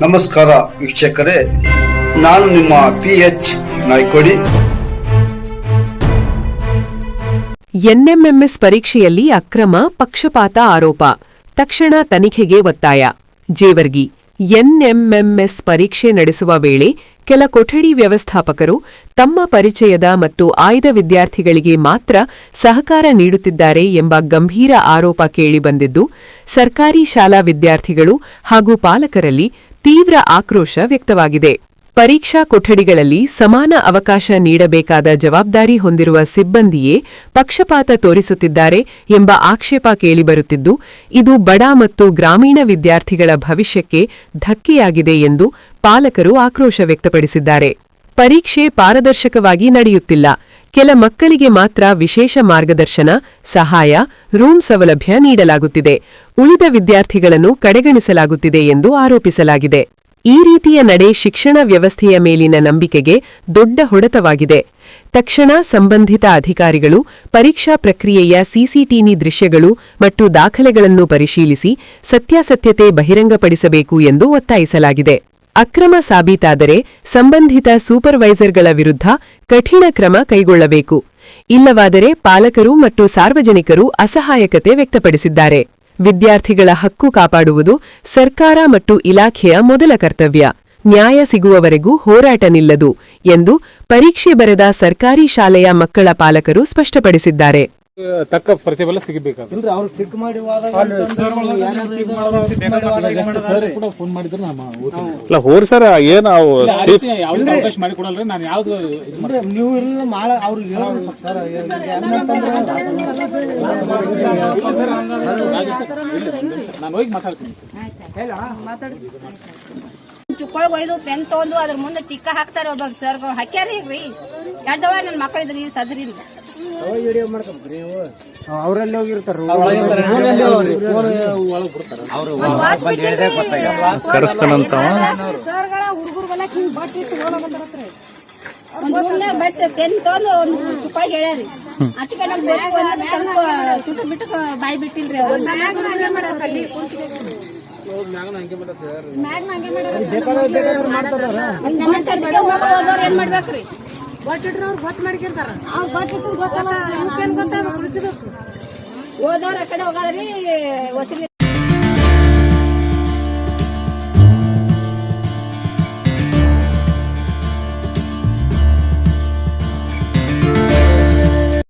ನಮಸ್ಕಾರ ವೀಕ್ಷಕರೇ, ನಾನು ನಿಮ್ಮ PH ನಾಯ್ಕೋಡಿ. ಎನ್ಎಂಎಂಎಸ್ ಪರೀಕ್ಷೆಯಲ್ಲಿ ಅಕ್ರಮ, ಪಕ್ಷಪಾತ ಆರೋಪ. ತಕ್ಷಣ ತನಿಖೆಗೆ ಒತ್ತಾಯ. ಜೇವರ್ಗಿ. ಎನ್ಎಂಎಂಎಸ್ ಪರೀಕ್ಷೆ ನಡೆಸುವ ವೇಳೆ ಕೆಲ ಕೊಠಡಿ ವ್ಯವಸ್ಥಾಪಕರು ತಮ್ಮ ಪರಿಚಯದ ಮತ್ತು ಆಯ್ದ ವಿದ್ಯಾರ್ಥಿಗಳಿಗೆ ಮಾತ್ರ ಸಹಕಾರ ನೀಡುತ್ತಿದ್ದಾರೆ ಎಂಬ ಗಂಭೀರ ಆರೋಪ ಕೇಳಿಬಂದಿದ್ದು, ಸರ್ಕಾರಿ ಶಾಲಾ ವಿದ್ಯಾರ್ಥಿಗಳು ಹಾಗೂ ಪಾಲಕರಲ್ಲಿ ತೀವ್ರ ಆಕ್ರೋಶ ವ್ಯಕ್ತವಾಗಿದೆ. ಪರೀಕ್ಷಾ ಕೊಠಡಿಗಳಲ್ಲಿ ಸಮಾನ ಅವಕಾಶ ನೀಡಬೇಕಾದ ಜವಾಬ್ದಾರಿ ಹೊಂದಿರುವ ಸಿಬ್ಬಂದಿಯೇ ಪಕ್ಷಪಾತ ತೋರಿಸುತ್ತಿದ್ದಾರೆ ಎಂಬ ಆಕ್ಷೇಪ ಕೇಳಿಬರುತ್ತಿದ್ದು, ಇದು ಬಡ ಮತ್ತು ಗ್ರಾಮೀಣ ವಿದ್ಯಾರ್ಥಿಗಳ ಭವಿಷ್ಯಕ್ಕೆ ಧಕ್ಕೆಯಾಗಿದೆ ಎಂದು ಪಾಲಕರು ಆಕ್ರೋಶ ವ್ಯಕ್ತಪಡಿಸಿದ್ದಾರೆ. ಪರೀಕ್ಷೆ ಪಾರದರ್ಶಕವಾಗಿ ನಡೆಯುತ್ತಿಲ್ಲ. ಕೆಲ ಮಕ್ಕಳಿಗೆ ಮಾತ್ರ ವಿಶೇಷ ಮಾರ್ಗದರ್ಶನ, ಸಹಾಯ, ರೂಮ್ ಸೌಲಭ್ಯ ನೀಡಲಾಗುತ್ತಿದೆ. ಉಳಿದ ವಿದ್ಯಾರ್ಥಿಗಳನ್ನು ಕಡೆಗಣಿಸಲಾಗುತ್ತಿದೆ ಎಂದು ಆರೋಪಿಸಲಾಗಿದೆ. ಈ ರೀತಿಯ ನಡೆ ಶಿಕ್ಷಣ ವ್ಯವಸ್ಥೆಯ ಮೇಲಿನ ನಂಬಿಕೆಗೆ ದೊಡ್ಡ ಹೊಡೆತವಾಗಿದೆ. ತಕ್ಷಣ ಸಂಬಂಧಿತ ಅಧಿಕಾರಿಗಳು ಪರೀಕ್ಷಾ ಪ್ರಕ್ರಿಯೆಯ ಸಿಸಿಟಿವಿ ದೃಶ್ಯಗಳು ಮತ್ತು ದಾಖಲೆಗಳನ್ನು ಪರಿಶೀಲಿಸಿ ಸತ್ಯಾಸತ್ಯತೆ ಬಹಿರಂಗಪಡಿಸಬೇಕು ಎಂದು ಒತ್ತಾಯಿಸಲಾಗಿದೆ. ಅಕ್ರಮ ಸಾಬೀತಾದರೆ ಸಂಬಂಧಿತ ಸೂಪರ್ವೈಸರ್ಗಳ ವಿರುದ್ಧ ಕಠಿಣ ಕ್ರಮ ಕೈಗೊಳ್ಳಬೇಕು. ಇಲ್ಲವಾದರೆ ಪಾಲಕರು ಮತ್ತು ಸಾರ್ವಜನಿಕರು ಅಸಹಾಯಕತೆ ವ್ಯಕ್ತಪಡಿಸಿದ್ದಾರೆ. ವಿದ್ಯಾರ್ಥಿಗಳ ಹಕ್ಕು ಕಾಪಾಡುವುದು ಸರ್ಕಾರ ಮತ್ತು ಇಲಾಖೆಯ ಮೊದಲ ಕರ್ತವ್ಯ. ನ್ಯಾಯ ಸಿಗುವವರೆಗೂ ಹೋರಾಟ ನಿಲ್ಲದು ಎಂದು ಪರೀಕ್ಷೆ ಬರೆದ ಸರ್ಕಾರಿ ಶಾಲೆಯ ಮಕ್ಕಳ ಪಾಲಕರು ಸ್ಪಷ್ಟಪಡಿಸಿದ್ದಾರೆ. ತಕ್ಕ ಪ್ರತಿಫಲ ಸಿಗಬೇಕಾದ್ರೆ ಹೋರ್ ಸರ್ ಏನು ಅವಕಾಶ ಮಾಡಿಕೊಡಲ್ರಿ. ನಾನು ಯಾವ್ದು ನೀವು ನಾನು ಹೋಗಿ ಮಾತಾಡ್ತೀನಿ. ಚುಕ್ಕೊಳಗೆ ಒಯ್ದು ಪೆನ್ ತಗೊಂಡು ಅದ್ರ ಮುಂದೆ ಟಿಕ್ಕ ಹಾಕ್ತಾರೆ. ಒಬ್ಬ ಸರ್ಗಳು ಹಾಕ್ಯಾರಿ ರೀ. ಎರಡವ ನನ್ನ ಮಕ್ಕಳಿದ್ರಿ ಸದ್ರಿ ಅವರಲ್ಲಿ ಹೋಗಿರ್ತಾರ. ಸರ್ಗಳ ಹುಡುಗರುಗೆಲ್ಲ ಹಿಂಗ್ ಬಟ್ ಇಟ್ಟು ಹೋಗ್ರಿ. ಒಂದ್ ರೂಮ್ನಾಗ ಬಟ್ ಪೆನ್ ತಗೊಂಡು ಒಂದು ಚುಪ್ಪಾಗಿ ಹೇಳ್ಯಾರಿ. ಆಚೆ ನಮ್ ಸ್ವಲ್ಪ ಚುಟ್ಟು ಬಿಟ್ಟು ಬಾಯಿ ಬಿಟ್ಟಿಲ್ರಿ ಅವ್ರು. ಏನ್ ಮಾಡ್ಬೇಕ್ರಿ? ಓದೋರ್ ಆ ಕಡೆ ಹೋಗಾದ್ರಿ.